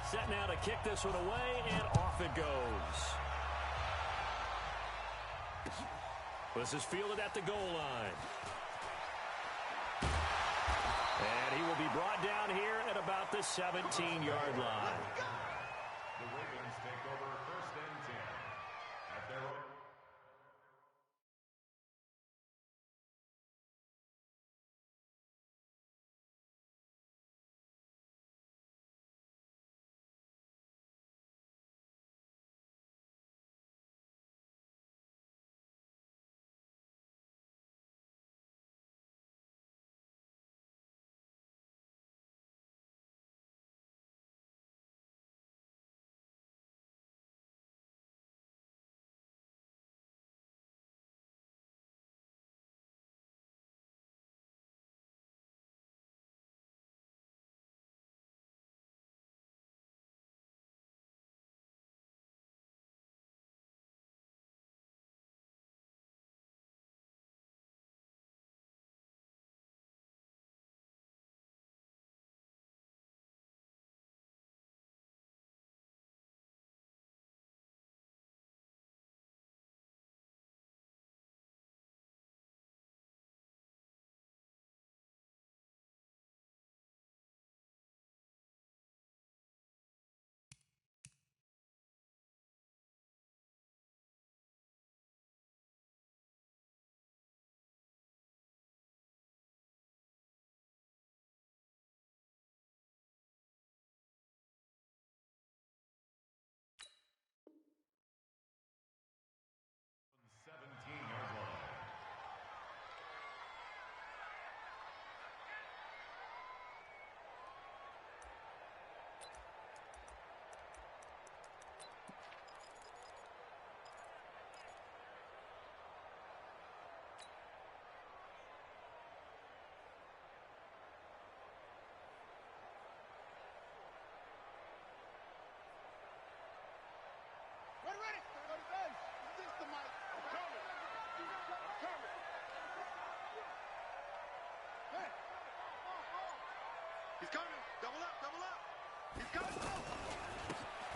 Set now to kick this one away, and off it goes. This is fielded at the goal line. And he will be brought down here at about the 17-yard line. The Ravens take over 1st and 10 at their own. He's coming. Double up, double up. He's coming.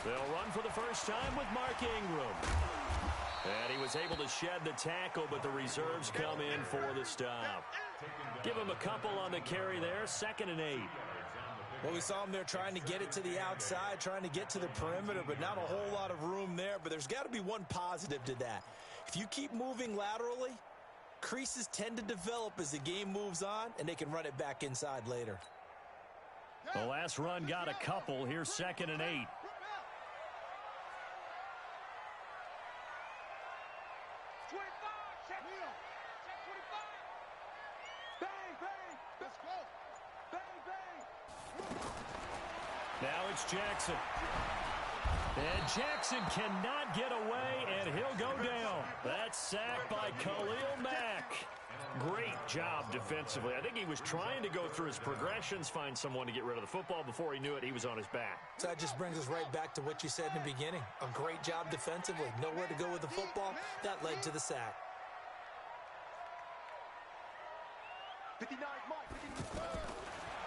They'll run for the first time with Mark Ingram. And he was able to shed the tackle, but the reserves come in for the stop. Give him a couple on the carry there, 2nd and 8. Well, we saw him there trying to get it to the outside, trying to get to the perimeter, but not a whole lot of room there. But there's got to be one positive to that. If you keep moving laterally, creases tend to develop as the game moves on, and they can run it back inside later. The last run got a couple. Here's 2nd and 8. Now it's Jackson. And Jackson cannot get away, and he'll go down. That's sacked by Khalil Mack. Great job defensively. I think he was trying to go through his progressions, find someone to get rid of the football. Before he knew it, he was on his back. So that just brings us right back to what you said in the beginning. A great job defensively. Nowhere to go with the football. That led to the sack. 59, Mike.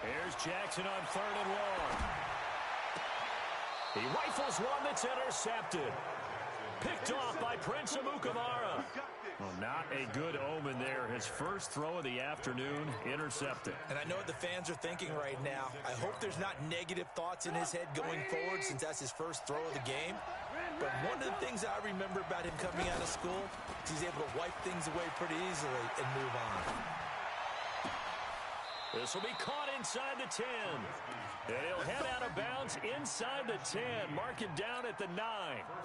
Here's Jackson on 3rd and long. He rifles one that's intercepted. Picked off by Prince Amukamara. Well, not a good omen there. His first throw of the afternoon, intercepted. And I know what the fans are thinking right now. I hope there's not negative thoughts in his head going forward since that's his first throw of the game. But one of the things I remember about him coming out of school is he's able to wipe things away pretty easily and move on. This will be caught inside the 10. And he'll head out of bounds inside the 10. Mark him down at the 9.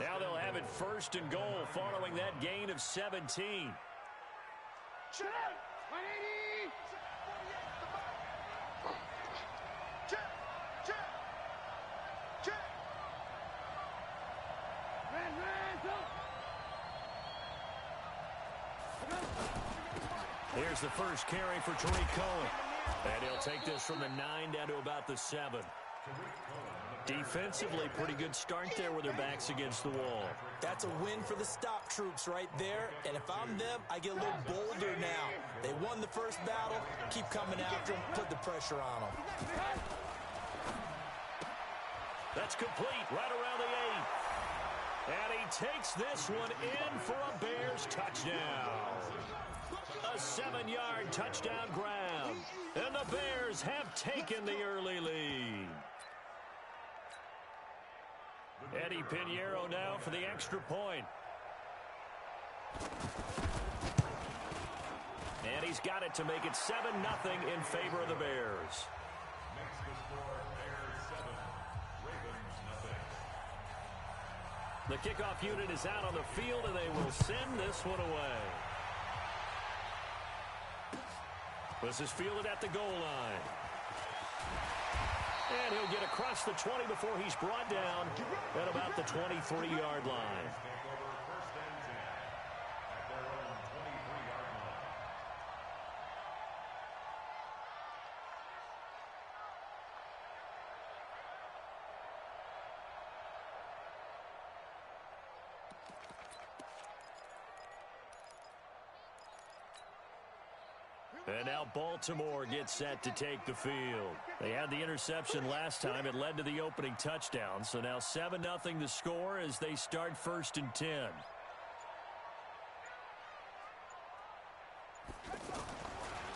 Now they'll have it 1st and goal following that gain of 17. Check! 180! Check! Check! Check! Here's the first carry for Tariq Cohen. And he'll take this from the 9 down to about the 7. Defensively, pretty good start there with their backs against the wall. That's a win for the stop troops right there. And if I'm them, I get a little bolder now. They won the first battle. Keep coming after them. Put the pressure on them. That's complete right around the 8. And he takes this one in for a Bears touchdown. A 7-yard touchdown grab. And the Bears have taken the early lead. Eddie Pinheiro now for the extra point. And he's got it to make it 7-0 in favor of the Bears. Makes the score Bears 7, Ravens nothing. The kickoff unit is out on the field, and they will send this one away. This is fielded at the goal line. And he'll get across the 20 before he's brought down at about the 23-yard line. Take over first and 10 at their own 23-yard line. And now Baltimore gets set to take the field. They had the interception last time. It led to the opening touchdown. So now 7-0 the score as they start first and 10.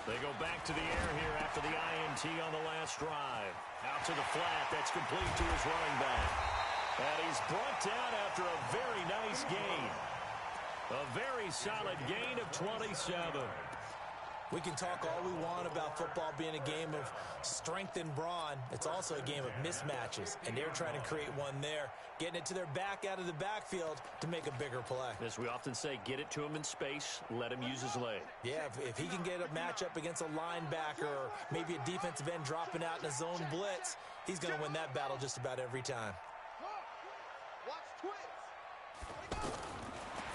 They go back to the air here after the INT on the last drive. Out to the flat. That's complete to his running back. And he's brought down after a very nice gain. A very solid gain of 27. We can talk all we want about football being a game of strength and brawn. It's also a game of mismatches, and they're trying to create one there, getting it to their back out of the backfield to make a bigger play. As we often say, get it to him in space, let him use his leg. Yeah, if he can get a matchup against a linebacker or maybe a defensive end dropping out in a zone blitz, he's going to win that battle just about every time.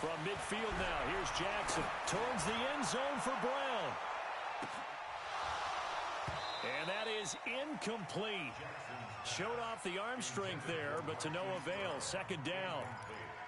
From midfield now, here's Jackson towards the end zone for Brown. And that is incomplete. Showed off the arm strength there, but to no avail. Second down.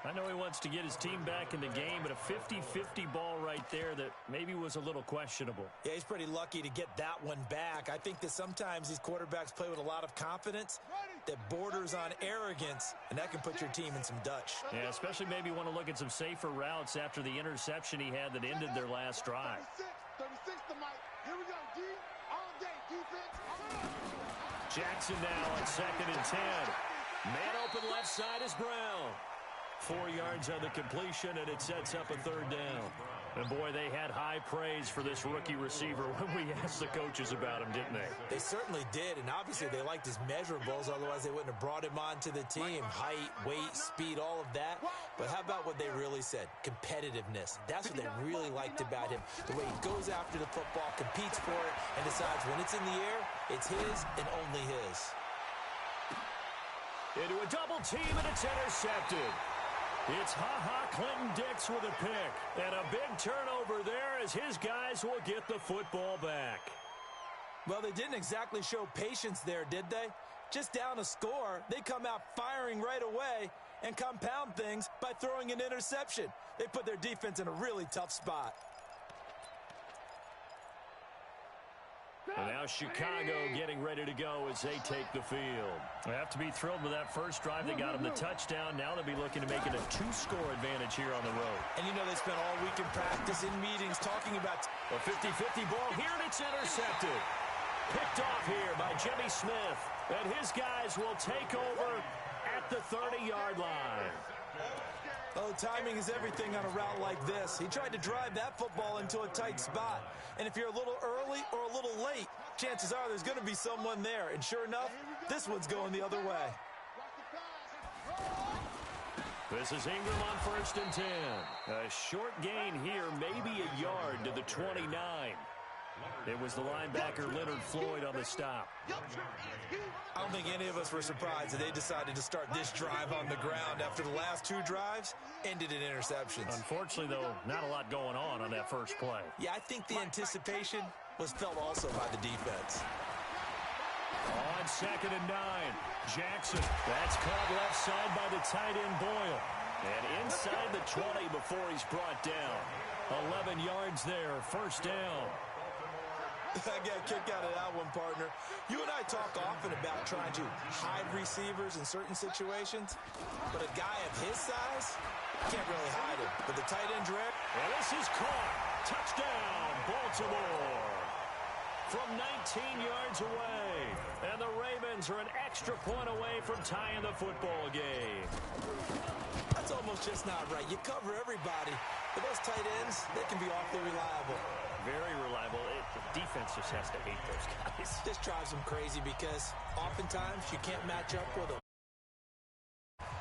I know he wants to get his team back in the game, but a 50-50 ball right there that maybe was a little questionable. Yeah, he's pretty lucky to get that one back. I think that sometimes these quarterbacks play with a lot of confidence that borders on arrogance, and that can put your team in some Dutch. Yeah, especially maybe want to look at some safer routes after the interception he had that ended their last drive. 36 to Mike. Here we go, D. All day, defense. Jackson now on second and 10. Man open left side is Brown. 4 yards on the completion, and it sets up a third down. And, boy, they had high praise for this rookie receiver when we asked the coaches about him, didn't they? They certainly did, and obviously they liked his measurables. Otherwise, they wouldn't have brought him onto the team. Height, weight, speed, all of that. But how about what they really said? Competitiveness. That's what they really liked about him. The way he goes after the football, competes for it, and decides when it's in the air, it's his and only his. Into a double team, and it's intercepted. It's Clinton-Dix with a pick. And a big turnover there as his guys will get the football back. Well, they didn't exactly show patience there, did they? Just down a score, they come out firing right away and compound things by throwing an interception. They put their defense in a really tough spot. And now Chicago getting ready to go as they take the field. They have to be thrilled with that first drive. They got them the touchdown. Now they'll be looking to make it a 2-score advantage here on the road. And you know they spent all week in practice, in meetings, talking about a 50-50 ball here, and it's intercepted. Picked off here by Jimmy Smith. And his guys will take over at the 30-yard line. Oh, timing is everything on a route like this. He tried to drive that football into a tight spot. And if you're a little early or a little late, chances are there's going to be someone there. And sure enough, this one's going the other way. This is Ingram on first and 10. A short gain here, maybe a yard to the 29. It was the linebacker Leonard Floyd on the stop. I don't think any of us were surprised that they decided to start this drive on the ground after the last 2 drives ended in interceptions. Unfortunately, though, not a lot going on that first play. Yeah, I think the anticipation was felt also by the defense. On second and 9, Jackson. That's caught left side by the tight end Boyle. And inside the 20 before he's brought down. 11 yards there, first down. I got a kick out of that one, partner. You and I talk often about trying to hide receivers in certain situations, but a guy of his size can't really hide him. But the tight end direct. And this is caught. Touchdown, Baltimore. From 19 yards away. And the Ravens are an extra point away from tying the football game. That's almost just not right. You cover everybody. But those tight ends, they can be awfully reliable. Very reliable. The defense just has to hate those guys. This drives them crazy because oftentimes you can't match up with them.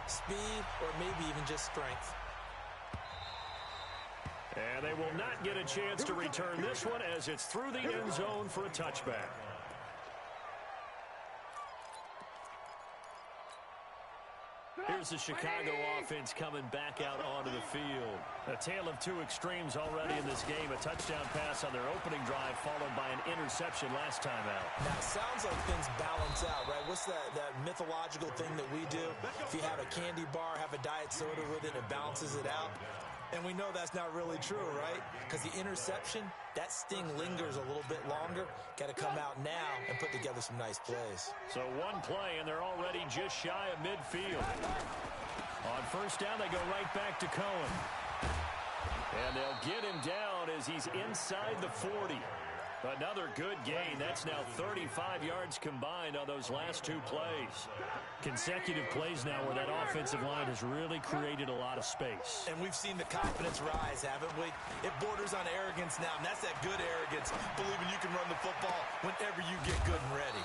Speed or maybe even just strength. And they will not get a chance to return this one as it's through the end zone for a touchback. Here's the Chicago offense coming back out onto the field. A tale of two extremes already in this game. A touchdown pass on their opening drive followed by an interception last time out. Now, it sounds like things balance out, right? What's that mythological thing that we do? If you have a candy bar, have a diet soda with it, it balances it out. And we know that's not really true, right? Because the interception, that sting lingers a little bit longer. Got to come out now and put together some nice plays. So one play, and they're already just shy of midfield. On first down, they go right back to Cohen. And they'll get him down as he's inside the 40. Another good gain. That's now 35 yards combined on those last two plays. Consecutive plays now where that offensive line has really created a lot of space. And we've seen the confidence rise, haven't we? It borders on arrogance now, and that's that good arrogance, believing you can run the football whenever you get good and ready.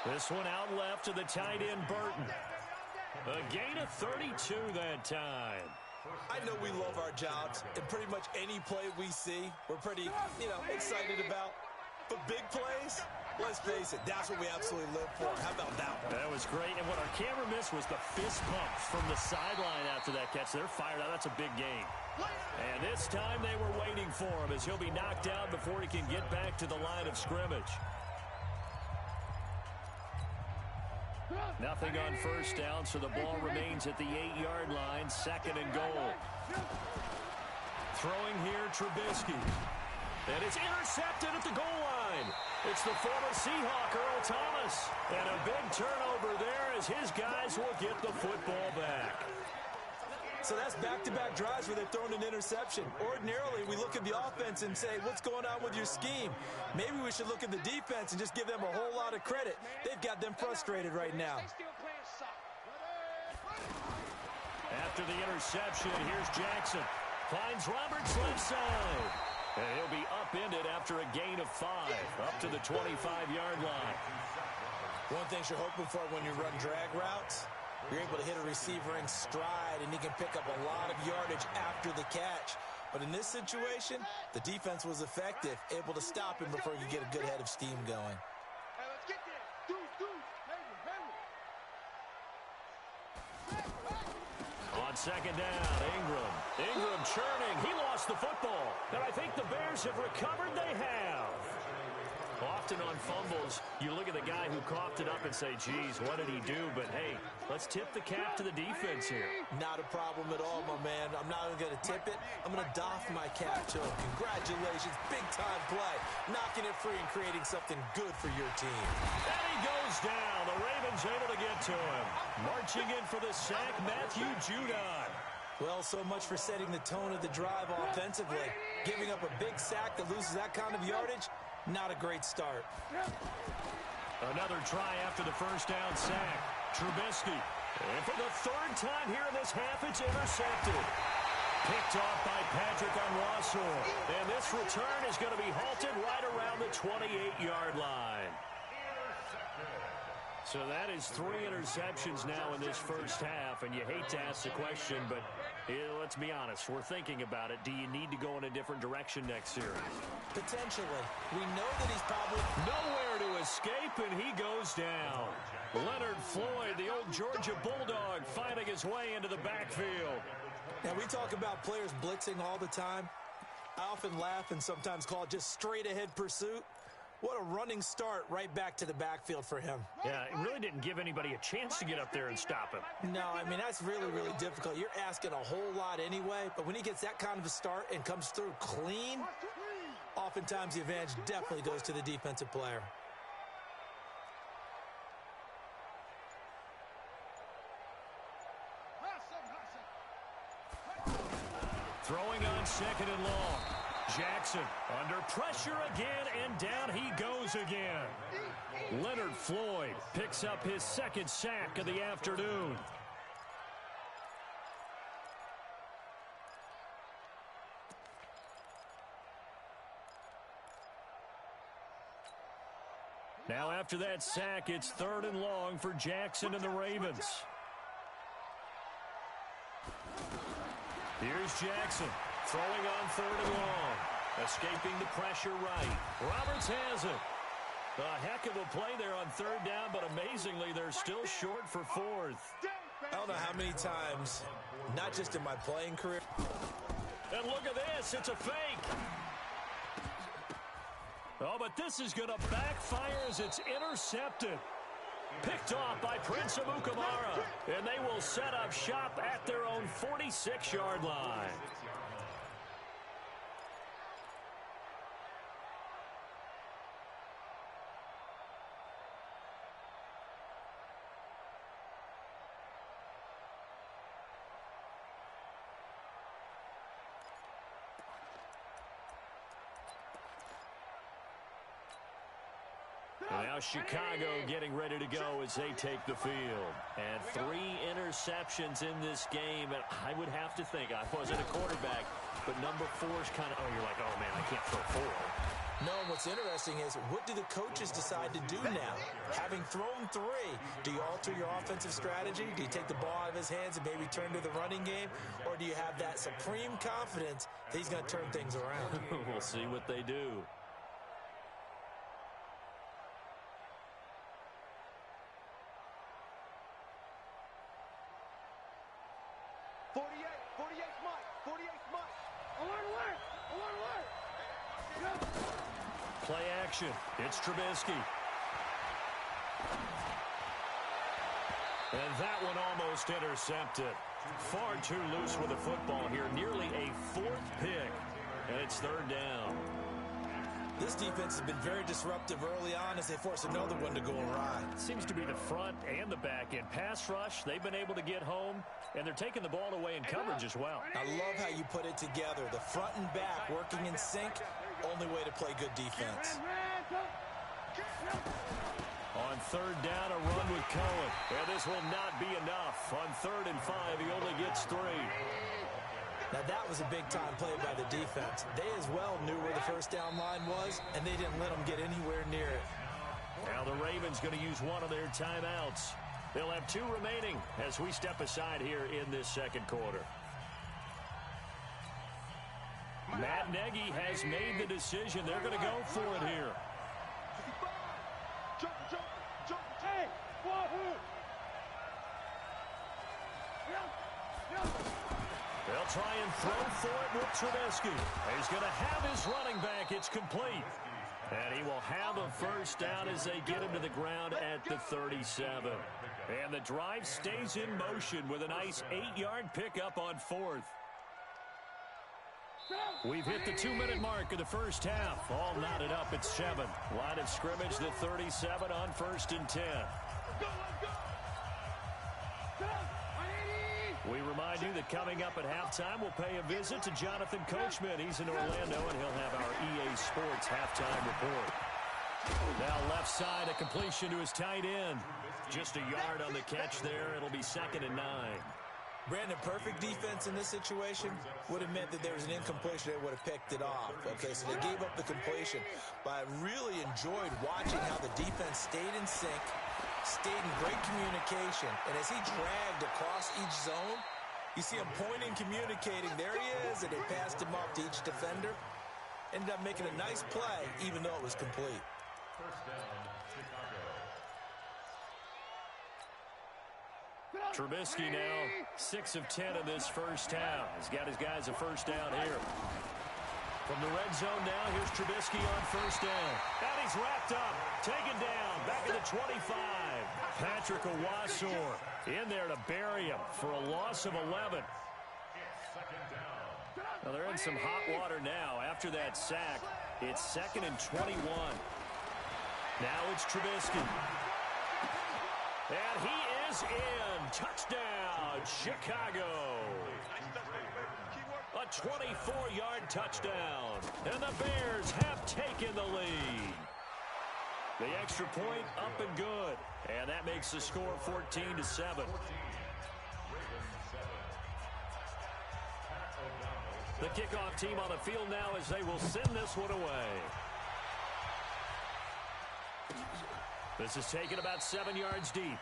This one out left to the tight end, Burton. A gain of 32 that time. I know we love our jobs, and pretty much any play we see, we're pretty, excited about. But big plays, let's face it, that's what we absolutely live for. How about that one? That was great, and what our camera missed was the fist pumps from the sideline after that catch. They're fired out. That's a big gain. And this time they were waiting for him as he'll be knocked down before he can get back to the line of scrimmage. Nothing on first down, so the ball remains at the 8-yard line, second and goal. Throwing here, Trubisky. And it's intercepted at the goal line. It's the former Seahawk, Earl Thomas. And a big turnover there as his guys will get the football back. So that's back-to-back drives where they've thrown an interception. Ordinarily, we look at the offense and say, what's going on with your scheme? Maybe we should look at the defense and just give them a whole lot of credit. They've got them frustrated right now. After the interception, here's Jackson. Finds Roberts left side. And he'll be upended after a gain of 5, up to the 25-yard line. One thing you're hoping for when you run drag routes, you're able to hit a receiver in stride, and he can pick up a lot of yardage after the catch. But in this situation, the defense was effective, able to stop him before he could get a good head of steam going. On second down, Ingram churning. He lost the football. And I think the Bears have recovered. They have. Often on fumbles, you look at the guy who coughed it up and say, geez, what did he do? But, hey, let's tip the cap to the defense here. Not a problem at all, my man. I'm not even going to tip it. I'm going to doff my cap to him. Congratulations. Big-time play. Knocking it free and creating something good for your team. And he goes down. The Ravens able to get to him. Marching in for the sack, Matthew Judon. Well, so much for setting the tone of the drive offensively. Giving up a big sack that loses that kind of yardage, not a great start. Another try after the first down sack. Trubisky. And for the third time here in this half, it's intercepted. Picked off by Patrick on Rossor. And this return is going to be halted right around the 28-yard line. So that is 3 interceptions now in this first half, and you hate to ask the question, but let's be honest, we're thinking about it. Do you need to go in a different direction next series? Potentially. We know that he's probably nowhere to escape, and he goes down. Leonard Floyd, the old Georgia Bulldog, finding his way into the backfield. Now, we talk about players blitzing all the time. I often laugh and sometimes call it just straight-ahead pursuit. What a running start right back to the backfield for him. Yeah, it really didn't give anybody a chance to get up there and stop him. No, I mean, that's really, really difficult. You're asking a whole lot anyway, but when he gets that kind of a start and comes through clean, oftentimes the advantage definitely goes to the defensive player. Throwing on second and long. Jackson under pressure again, and down he goes again. Leonard Floyd picks up his second sack of the afternoon. Now after that sack, it's third and long for Jackson and the Ravens. Here's Jackson throwing on third and long. Escaping the pressure right. Roberts has it. A heck of a play there on third down, but amazingly, they're still short for fourth. I don't know how many times, not just in my playing career. And look at this. It's a fake. Oh, but this is going to backfire as it's intercepted. Picked off by Prince Amukamara. And they will set up shop at their own 46-yard line. And now Chicago getting ready to go as they take the field. And 3 interceptions in this game. And I would have to think, I wasn't a quarterback, but number 4 is kind of, you're like, oh, man, I can't throw 4. No, what's interesting is, what do the coaches decide to do now? Having thrown 3, do you alter your offensive strategy? Do you take the ball out of his hands and maybe turn to the running game? Or do you have that supreme confidence that he's going to turn things around? We'll see what they do. Play action. It's Trubisky. And that one almost intercepted. Far too loose with the football here. Nearly a 4th pick. And it's third down. This defense has been very disruptive early on as they force another one to go awry. Seems to be the front and the back end. Pass rush, they've been able to get home, and they're taking the ball away in coverage as well. I love how you put it together. The front and back working in sync, only way to play good defense. On third down, a run with Cohen. And this will not be enough. On 3rd and 5, he only gets 3. Now, that was a big-time play by the defense. They as well knew where the first down line was, and they didn't let them get anywhere near it. Now the Ravens going to use one of their timeouts. They'll have 2 remaining as we step aside here in this second quarter. Matt Nagy has made the decision. They're going to go for it here. They'll try and throw for it with Trubisky. He's going to have his running back. It's complete. And he will have a first down as they get him to the ground at the 37. And the drive stays in motion with a nice 8-yard pickup on 4th. We've hit the 2-minute mark of the first half. All knotted up at 7. Line of scrimmage, the 37 on 1st and 10. We remind you that coming up at halftime, we'll pay a visit to Jonathan Coachman. He's in Orlando, and he'll have our EA Sports halftime report. Now left side, a completion to his tight end. Just a yard on the catch there. It'll be 2nd and 9. Brandon, perfect defense in this situation would have meant that there was an incompletion. They would have picked it off. Okay, so they gave up the completion. But I really enjoyed watching how the defense stayed in sync, stayed in great communication. And as he dragged across each zone, you see him pointing, communicating. There he is, and they passed him off to each defender. Ended up making a nice play, even though it was complete. First down, Chicago. Trubisky now 6 of 10 in this first half. He's got his guys a first down here. From the red zone now, here's Trubisky on first down. And he's wrapped up, taken down, back at the 25. Patrick Owasor in there to bury him for a loss of 11. Now they're in some hot water now after that sack. It's 2nd and 21. Now it's Trubisky. And he is in. Touchdown, Chicago. A 24-yard touchdown. And the Bears have taken the lead. The extra point up and good. And that makes the score 14-7. The kickoff team on the field now as they will send this one away. This is taken about 7 yards deep.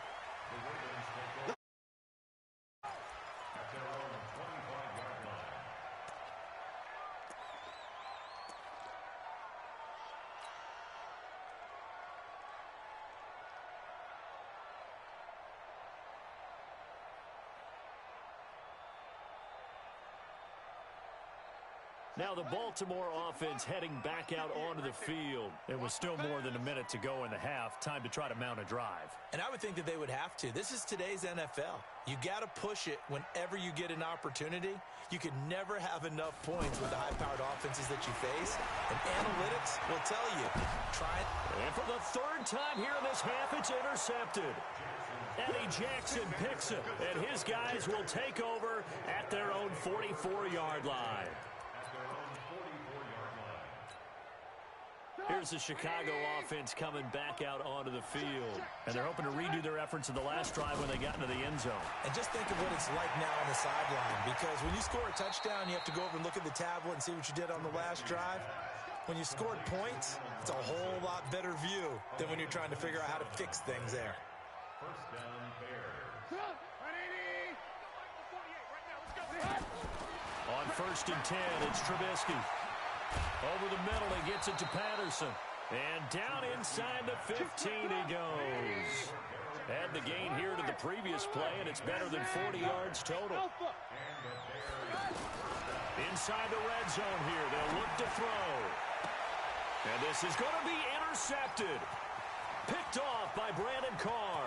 Now the Baltimore offense heading back out onto the field. It was still more than a minute to go in the half. Time to try to mount a drive. And I would think that they would have to. This is today's NFL. You got to push it whenever you get an opportunity. You can never have enough points with the high-powered offenses that you face. And analytics will tell you. Try it. And for the third time here in this half, it's intercepted. Eddie Jackson picks it. And his guys will take over at their own 44-yard line. Here's the Chicago offense coming back out onto the field. And they're hoping to redo their efforts in the last drive when they got into the end zone. And just think of what it's like now on the sideline. Because when you score a touchdown, you have to go over and look at the tablet and see what you did on the last drive. When you scored points, it's a whole lot better view than when you're trying to figure out how to fix things there. First down, Bears. On 1st and 10, it's Trubisky. Over the middle, he gets it to Patterson. And down inside the 15 he goes. Add the gain here to the previous play, and it's better than 40 yards total. Inside the red zone here, they'll look to throw. And this is going to be intercepted. Picked off by Brandon Carr.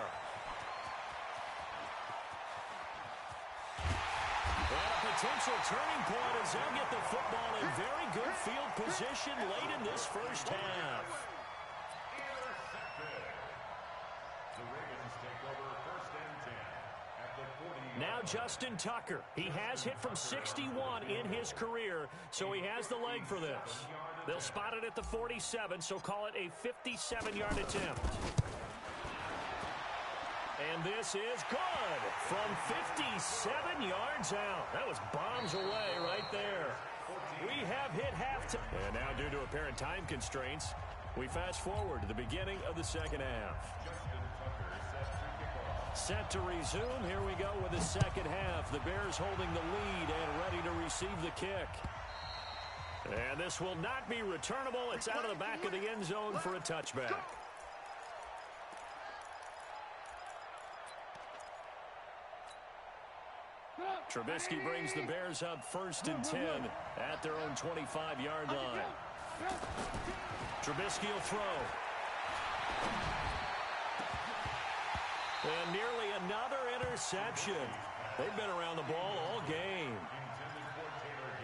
Potential turning point as they'll get the football in very good field position late in this first half. The Ravens take over 1st and 10 at the 40. Now Justin Tucker. He has hit from 61 in his career, so he has the leg for this. They'll spot it at the 47, so call it a 57-yard attempt. And this is good from 57 yards out. That was bombs away right there. We have hit halftime. And now due to apparent time constraints, we fast forward to the beginning of the second half. Set to resume. Here we go with the second half. The Bears holding the lead and ready to receive the kick. And this will not be returnable. It's out of the back of the end zone for a touchback. Trubisky brings the Bears up 1st and 10 at their own 25-yard line. Trubisky will throw. And nearly another interception. They've been around the ball all game.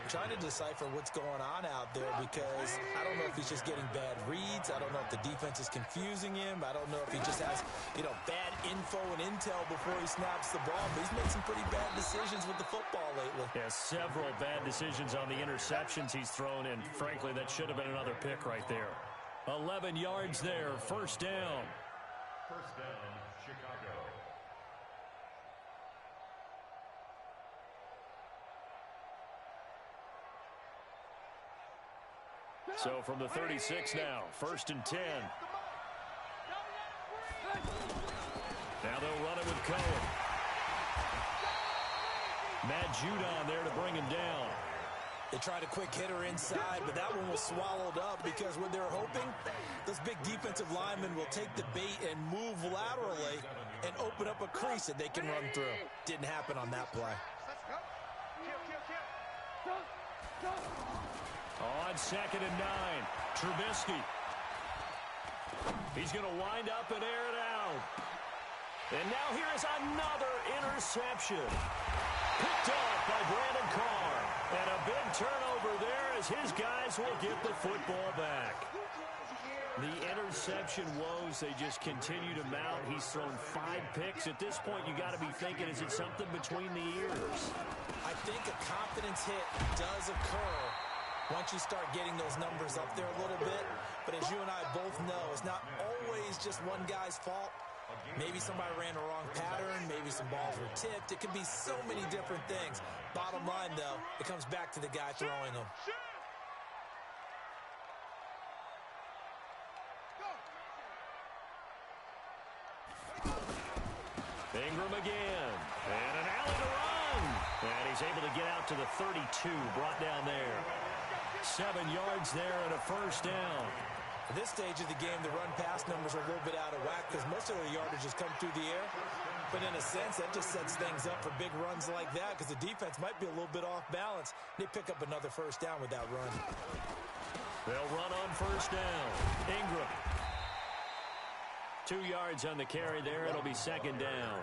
Trying to decipher what's going on out there because I don't know if he's just getting bad reads. I don't know if the defense is confusing him. I don't know if he just has, bad info and intel before he snaps the ball. But he's made some pretty bad decisions with the football lately. Yeah, several bad decisions on the interceptions he's thrown, and frankly, that should have been another pick right there. 11 yards there, 1st down. First down, Chicago. So from the 36 now, 1st and 10. Now they'll run it with Cohen. Matt Judon there to bring him down. They tried a quick hitter inside, but that one was swallowed up because what they're hoping, those big defensive linemen will take the bait and move laterally and open up a crease that they can run through. Didn't happen on that play. On 2nd and 9, Trubisky. He's going to wind up and air it out. And now here is another interception. Picked off by Brandon Carr. And a big turnover there as his guys will get the football back. The interception woes, they just continue to mount. He's thrown 5 picks. At this point, you got to be thinking, is it something between the ears? I think a confidence hit does occur once you start getting those numbers up there a little bit. But as you and I both know, it's not always just one guy's fault. Maybe somebody ran a wrong pattern. Maybe some balls were tipped. It could be so many different things. Bottom line, though, it comes back to the guy throwing them. Ingram again. And an alley to run. And he's able to get out to the 32. Brought down there. 7 yards there and a first down. At this stage of the game, the run-pass numbers are a little bit out of whack because most of their yardage has come through the air. But in a sense, that just sets things up for big runs like that because the defense might be a little bit off balance. They pick up another first down with that run. They'll run on first down. Ingram. 2 yards on the carry there. It'll be second down.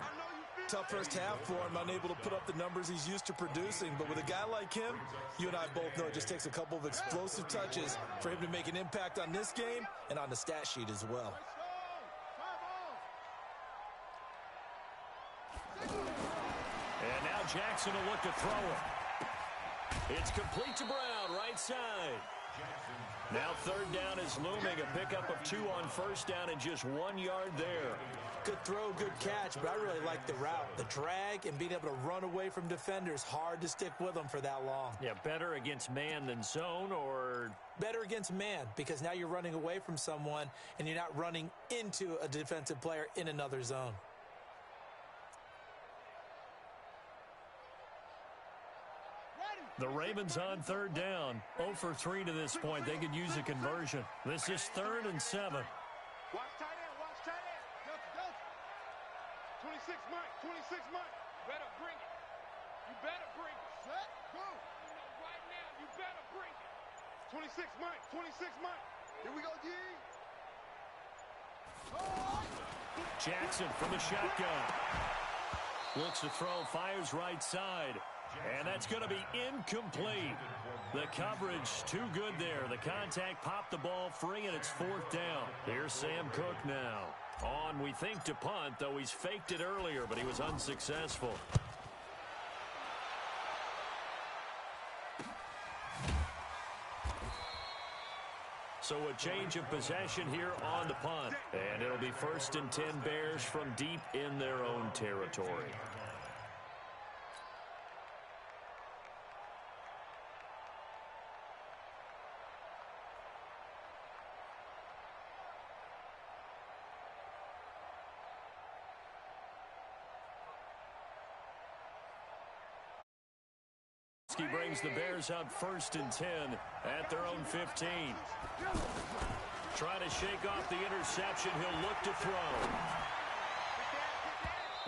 Tough first half for him, unable to put up the numbers he's used to producing. But with a guy like him, you and I both know it just takes a couple of explosive touches for him to make an impact on this game and on the stat sheet as well. And now Jackson will look to throw it. It's complete to Brown, right side. Now third down is looming. A pickup of 2 on first down and just 1 yard there. Good throw, good catch, but I really like the route. The drag and being able to run away from defenders, hard to stick with them for that long. Yeah, better against man than zone, or? Better against man, because now you're running away from someone and you're not running into a defensive player in another zone. The Ravens on third down. 0 for 3 to this point. They could use a conversion. This is 3rd and 7. Watch tight end, watch tight end. Go. 26 Mike, 26 Mike. Better bring it. You better bring it. Set, go. You know, right now, you better bring it. 26 Mike, 26 Mike. Here we go, D. Jackson from the shotgun. Looks to throw, fires right side. And that's going to be incomplete. The coverage too good there. The contact popped the ball free, and it's 4th down. Here's Sam Cook now. On, we think, to punt, though he's faked it earlier, but he was unsuccessful. So a change of possession here on the punt. And it'll be 1st and 10 Bears from deep in their own territory. He brings the Bears out 1st and 10 at their own 15. Trying to shake off the interception. He'll look to throw.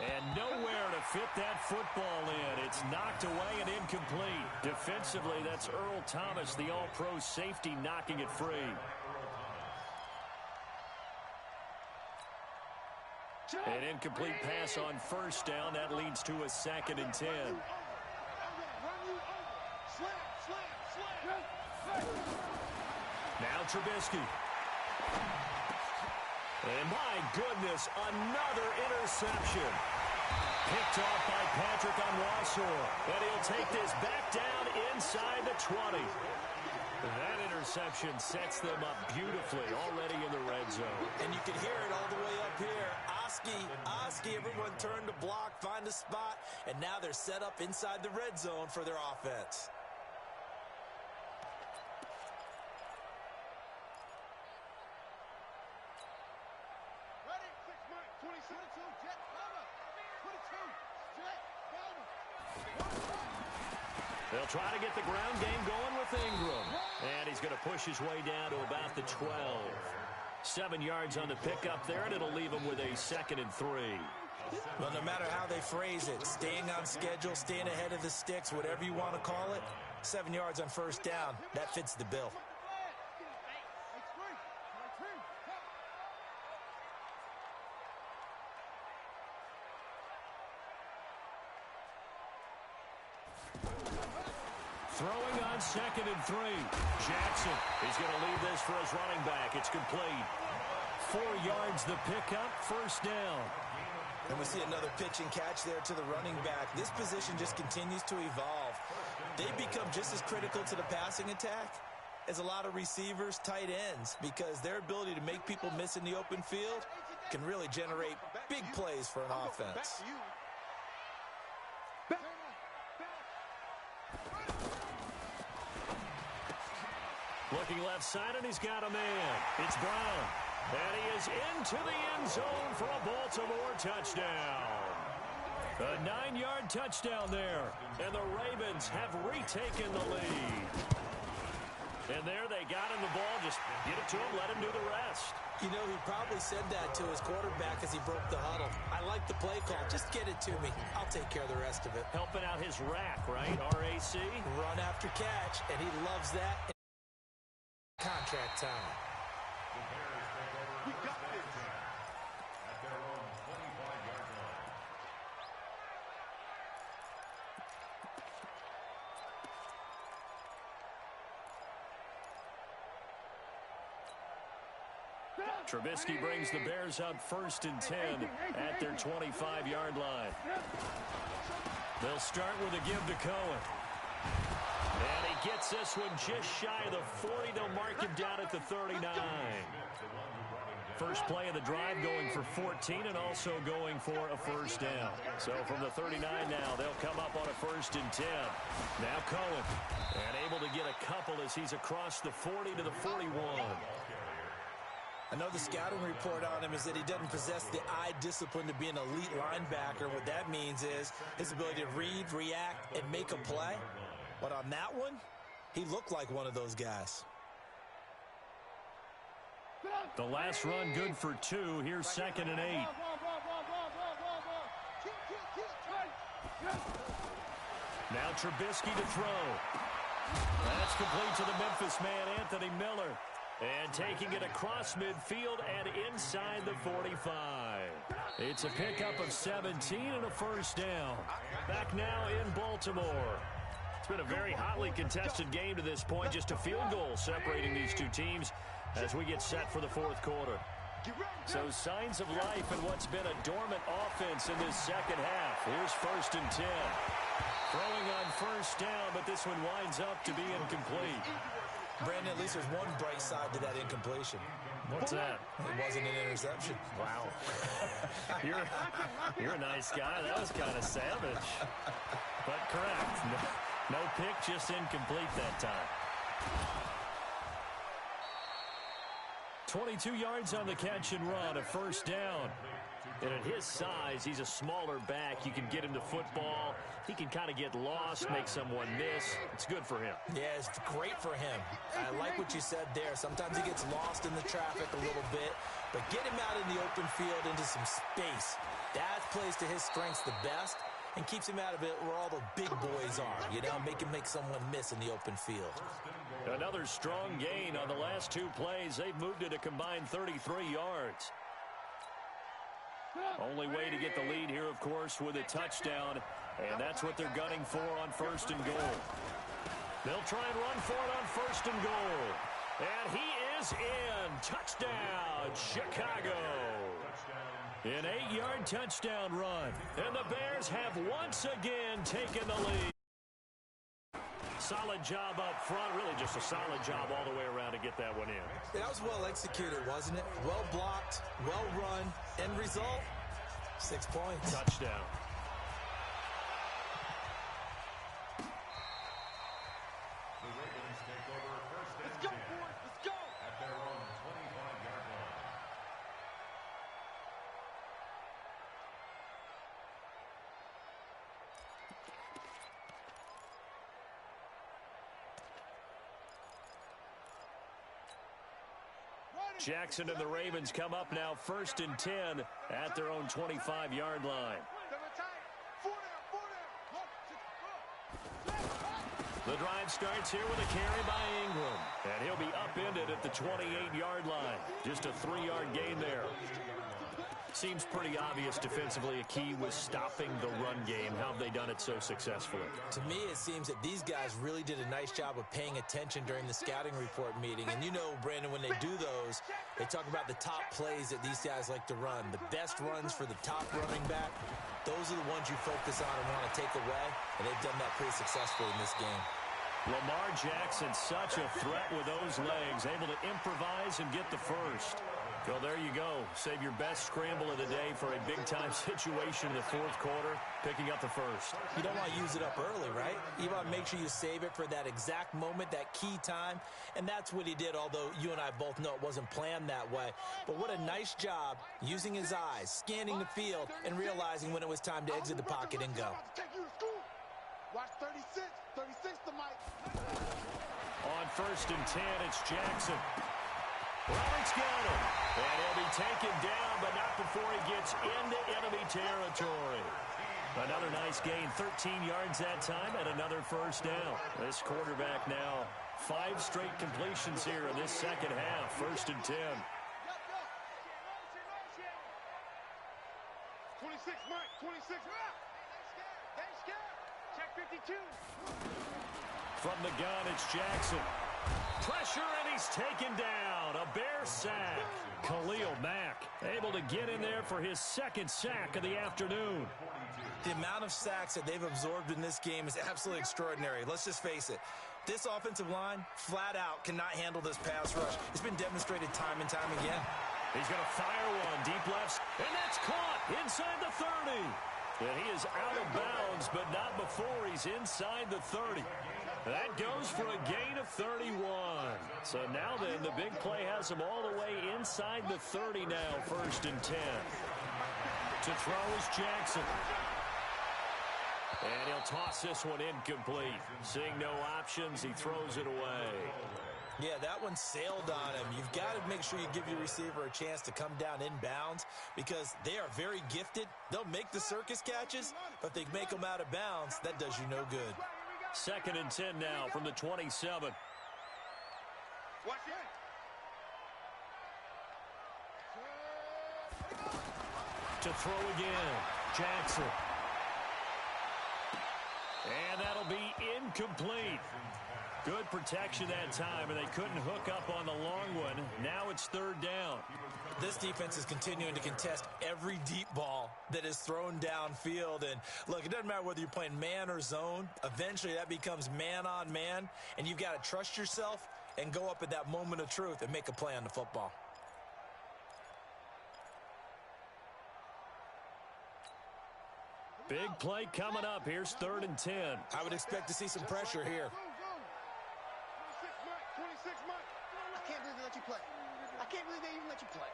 And nowhere to fit that football in. It's knocked away and incomplete. Defensively, that's Earl Thomas, the all-pro safety, knocking it free. An incomplete pass on first down. That leads to a 2nd and 10. Now Trubisky. And my goodness, another interception. Picked off by Patrick Onwuasor. And he'll take this back down inside the 20. That interception sets them up beautifully already in the red zone. And you can hear it all the way up here. Oski, everyone turned to block, find a spot, and now they're set up inside the red zone for their offense. They'll try to get the ground game going with Ingram. And he's going to push his way down to about the 12. 7 yards on the pickup there, and it'll leave him with a 2nd and 3. Well, no matter how they phrase it, staying on schedule, staying ahead of the sticks, whatever you want to call it, 7 yards on first down, that fits the bill. Throwing on 2nd and 3. Jackson is going to leave this for his running back. It's complete. 4 yards the pickup, first down. And we see another pitch and catch there to the running back. This position just continues to evolve. They become just as critical to the passing attack as a lot of receivers, tight ends, because their ability to make people miss in the open field can really generate big plays for an offense. Looking left side, and he's got a man. It's Brown. And he is into the end zone for a Baltimore touchdown. A 9-yard touchdown there. And the Ravens have retaken the lead. And there they got him the ball. Just get it to him, let him do the rest. You know, he probably said that to his quarterback as he broke the huddle. I like the play call. Just get it to me. I'll take care of the rest of it. Helping out his rack, right? R-A-C? Run after catch, and he loves that. Contract time. We got this. At their own 25-yard line. Trubisky brings the Bears up 1st and 10 at their 25-yard line. They'll start with a give to Cohen. And he gets this one just shy of the 40. They'll mark him down at the 39. First play of the drive going for 14 and also going for a first down. So from the 39 now, they'll come up on a 1st and 10. Now Cohen, and able to get a couple as he's across the 40 to the 41. I know the scouting report on him is that he doesn't possess the eye discipline to be an elite linebacker. What that means is his ability to read, react, and make a play. But on that one, he looked like one of those guys. The last run good for 2. Here's 2nd and 8. Now Trubisky to throw. That's complete to the Memphis man, Anthony Miller. And taking it across midfield and inside the 45. It's a pickup of 17 and a first down. Back now in Baltimore. It's been a very hotly contested game to this point. Just a field goal separating these two teams as we get set for the 4th quarter. So signs of life in what's been a dormant offense in this second half. Here's 1st and 10. Throwing on first down, but this one winds up to be incomplete. Brandon, at least there's one bright side to that incompletion. What's that? It wasn't an interception. Wow. You're a nice guy. That was kind of savage. But correct. No pick, just incomplete that time. 22 yards on the catch and run, a first down. And at his size, he's a smaller back. You can get him to football. He can kind of get lost, make someone miss. It's good for him. Yeah, it's great for him. I like what you said there. Sometimes he gets lost in the traffic a little bit, but get him out in the open field into some space. That plays to his strengths the best and keeps him out of it where all the big boys are. You know, make him make someone miss in the open field. Another strong gain on the last 2 plays. They've moved it a combined 33 yards. Only way to get the lead here, of course, with a touchdown. And that's what they're gunning for on 1st and goal. They'll try and run for it on 1st and goal. And he is in. Touchdown, Chicago. An 8-yard touchdown run. And the Bears have once again taken the lead. Solid job up front. Really just a solid job all the way around to get that one in. That was well executed, wasn't it? Well blocked, well run. End result, 6 points. Touchdown. The Ravens take over 1st and 10. Let's go. At their own 25-yard line. Jackson and the Ravens come up now 1st and 10 at their own 25-yard line. The drive starts here with a carry by Ingram. And he'll be upended at the 28-yard line. Just a 3-yard gain there. Seems pretty obvious defensively. A key was stopping the run game. How have they done it so successfully? To me, it seems that these guys really did a nice job of paying attention during the scouting report meeting. And you know, Brandon, when they do those, they talk about the top plays that these guys like to run. The best runs for the top running back, those are the ones you focus on and want to take away. And they've done that pretty successfully in this game. Lamar Jackson, such a threat with those legs, able to improvise and get the first. Well, there you go. Save your best scramble of the day for a big-time situation in the fourth quarter, picking up the first. You don't want to use it up early, right? You want to make sure you save it for that exact moment, that key time, and that's what he did, although you and I both know it wasn't planned that way. But what a nice job using his eyes, scanning the field, and realizing when it was time to exit the pocket and go. Watch 36. 36 to Mike. On 1st and 10, it's Jackson. Roberts got him. And he'll be taken down, but not before he gets into enemy territory. Another nice gain, 13 yards that time, and another first down. This quarterback now, 5 straight completions here in this second half. 1st and 10. 26, Mike. 26. They scared. Check 52. From the gun, it's Jackson. Pressure, and he's taken down. A Bear sack. Khalil Mack able to get in there for his second sack of the afternoon. The amount of sacks that they've absorbed in this game is absolutely extraordinary. Let's just face it. This offensive line, flat out, cannot handle this pass rush. It's been demonstrated time and time again. He's going to fire one deep left, and that's caught inside the 30. And he is out of bounds, but not before he's inside the 30. That goes for a gain of 31. So now then, the big play has him all the way inside the 30 now, 1st and 10. To throw is Jackson. And he'll toss this one incomplete. Seeing no options, he throws it away. Yeah, that one sailed on him. You've got to make sure you give your receiver a chance to come down inbounds because they are very gifted. They'll make the circus catches, but if they make them out of bounds, that does you no good. 2nd and 10 now from the 27. Watch it. To throw again, Jackson. And that'll be incomplete. Good protection that time, and they couldn't hook up on the long one. Now it's 3rd down. This defense is continuing to contest every deep ball that is thrown downfield. And, look, it doesn't matter whether you're playing man or zone. Eventually that becomes man on man, and you've got to trust yourself and go up at that moment of truth and make a play on the football. Big play coming up. Here's 3rd and 10. I would expect to see some pressure here. 26, Mike. I can't believe they let you play. I can't believe they even let you play.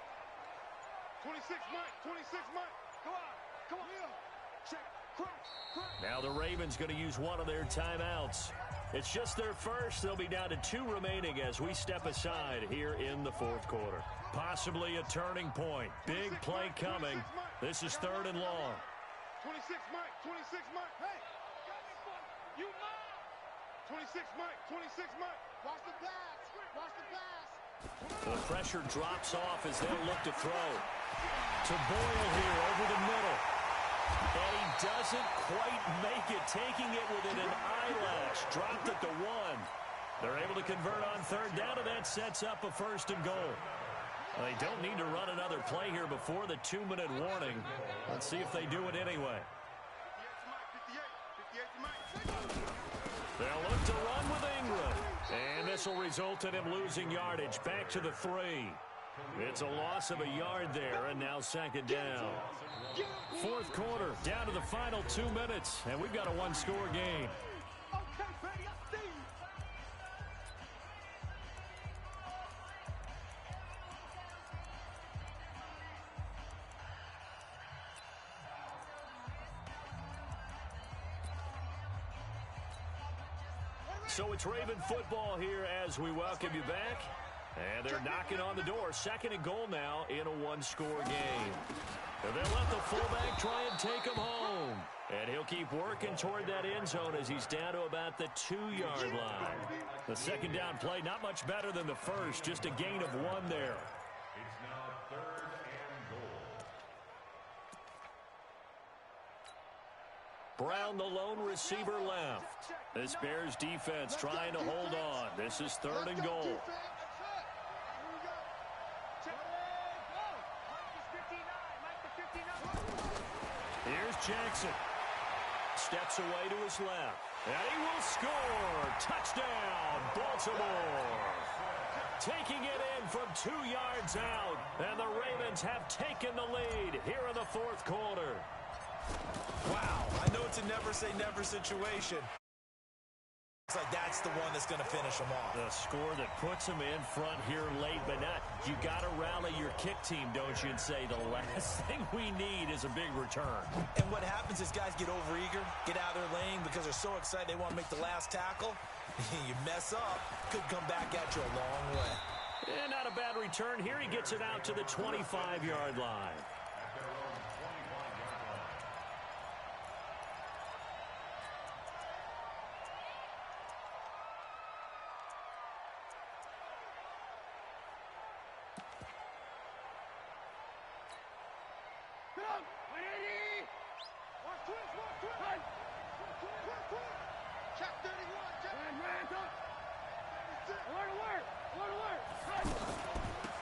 26, Mike. 26, Mike. Come on. Come on. Check. Cross. Now the Ravens going to use one of their timeouts. It's just their first. They'll be down to 2 remaining as we step aside here in the 4th quarter. Possibly a turning point. Big play coming. This is 3rd and long. 26, Mike. 26, Mike. Hey. You mine. 26, Mike. 26, Mike. Watch the pass. Watch the pass. The pressure drops off as they'll look to throw. To Boyle here over the middle. And he doesn't quite make it, taking it within an eyelash. Dropped it to 1. They're able to convert on 3rd down, and that sets up a 1st and goal. They don't need to run another play here before the 2-minute warning. Let's see if they do it anyway. 58 to Mike. They'll look to run with Ingram. And this will result in him losing yardage. Back to the 3. It's a loss of a yard there, and now 2nd down. 4th quarter, down to the final 2 minutes, and we've got a 1-score game. Okay, baby, I see you. So it's Raven football here as we welcome you back. And they're knocking on the door. 2nd and goal now in a 1-score game. And they'll let the fullback try and take him home. And he'll keep working toward that end zone as he's down to about the 2-yard line. The 2nd down play, not much better than the first. Just a gain of 1 there. It's now 3rd and goal. Brown, the lone receiver, left. This Bears defense trying to hold on. This is 3rd and goal. Here's Jackson. Steps away to his left. And he will score. Touchdown, Baltimore. Taking it in from 2 yards out. And the Ravens have taken the lead here in the 4th quarter. Wow, I know it's a never-say-never situation. It's like that's the one that's going to finish them off. The score that puts them in front here late, but not. You got to rally your kick team, don't you, and say the last thing we need is a big return. And what happens is guys get overeager, get out of their lane because they're so excited they want to make the last tackle. You mess up, could come back at you a long way. And not a bad return here. He gets it out to the 25-yard line.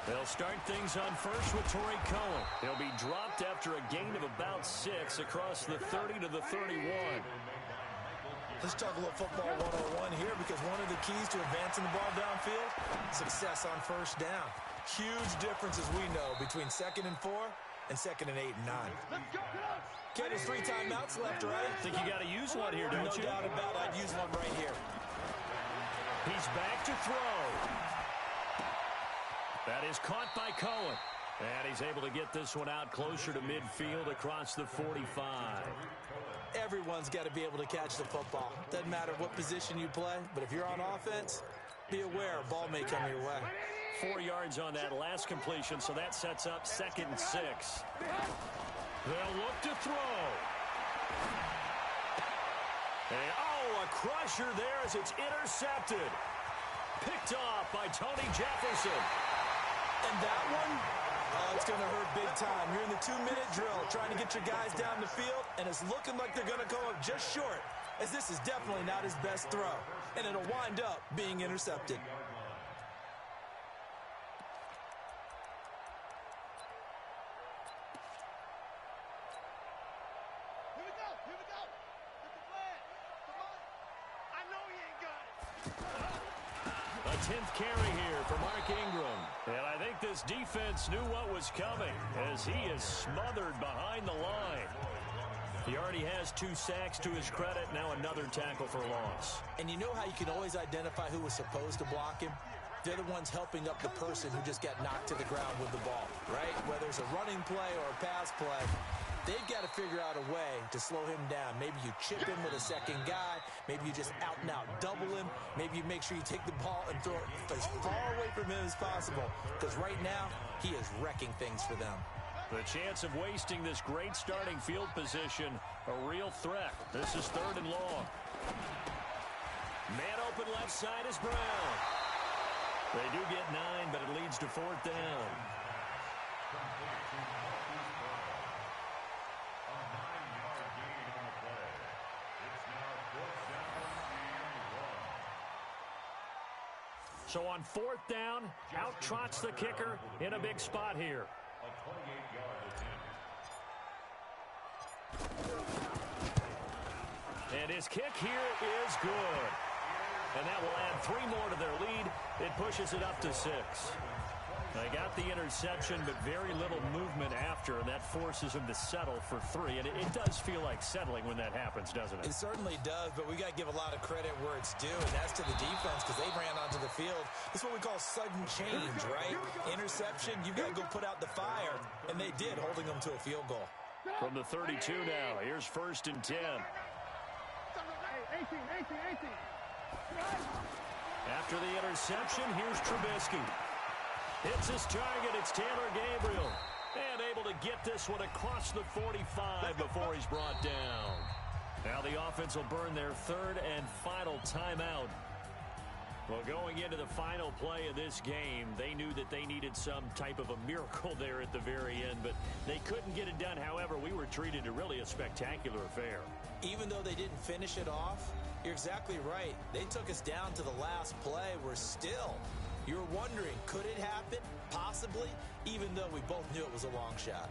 They'll start things on first with Torrey Cohen. He'll be dropped after a gain of about 6 across the 30 to the 31. Let's talk a little football 101 here because one of the keys to advancing the ball downfield, success on first down. Huge difference, as we know, between 2nd and 4 and 2nd and 8 and 9. Okay, there's 3 timeouts left, right? I think you got to use one here, don't you? No doubt about it. I'd use one right here. He's back to throw. That is caught by Cohen. And he's able to get this one out closer to midfield across the 45. Everyone's got to be able to catch the football. Doesn't matter what position you play, but if you're on offense, be aware a ball may come your way. 4 yards on that last completion, so that sets up 2nd and 6. They'll look to throw. And, a crusher there as it's intercepted. Picked off by Tony Jefferson. And that one, it's going to hurt big time. You're in the 2-minute drill trying to get your guys down the field, and it's looking like they're going to go up just short, as this is definitely not his best throw, and it'll wind up being intercepted. Here we go. Get the flag. Come on. I know he ain't got it. A 10th carry here for Mark Ingram. And I think this defense knew what was coming as he is smothered behind the line. He already has 2 sacks to his credit. Now another tackle for loss. And you know how you can always identify who was supposed to block him? They're the ones helping up the person who just got knocked to the ground with the ball, right? Whether it's a running play or a pass play, they've got to figure out a way to slow him down. Maybe you chip him with a second guy. Maybe you just out and out double him. Maybe you make sure you take the ball and throw it as far away from him as possible. Because right now, he is wrecking things for them. The chance of wasting this great starting field position, a real threat. This is 3rd and long. Man open left side is Brown. They do get 9, but it leads to 4th down. So on 4th down, out trots the kicker in a big spot here. And his kick here is good. And that will add 3 more to their lead. It pushes it up to 6. They got the interception, but very little movement after, and that forces him to settle for 3. And it does feel like settling when that happens, doesn't it? It certainly does, but we got to give a lot of credit where it's due, and that's to the defense because they ran onto the field. This is what we call sudden change, right? Interception, you've got to go put out the fire, and they did, holding them to a field goal. From the 32 now, here's 1st and 10. 18. After the interception, here's Trubisky. Hits his target. It's Taylor Gabriel. And able to get this one across the 45 before he's brought down. Now the offense will burn their 3rd and final timeout. Well, going into the final play of this game, they knew that they needed some type of a miracle there at the very end, but they couldn't get it done. However, we were treated to really a spectacular affair. Even though they didn't finish it off, you're exactly right. They took us down to the last play. We're still, you're wondering, could it happen? Possibly, even though we both knew it was a long shot.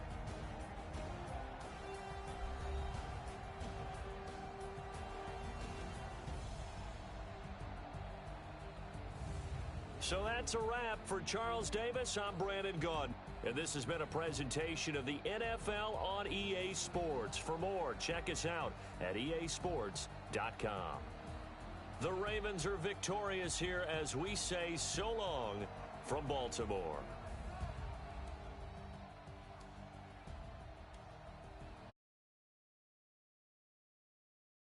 So that's a wrap for Charles Davis. I'm Brandon Gaudin, and this has been a presentation of the NFL on EA Sports. For more, check us out at easports.com. The Ravens are victorious here as we say so long from Baltimore.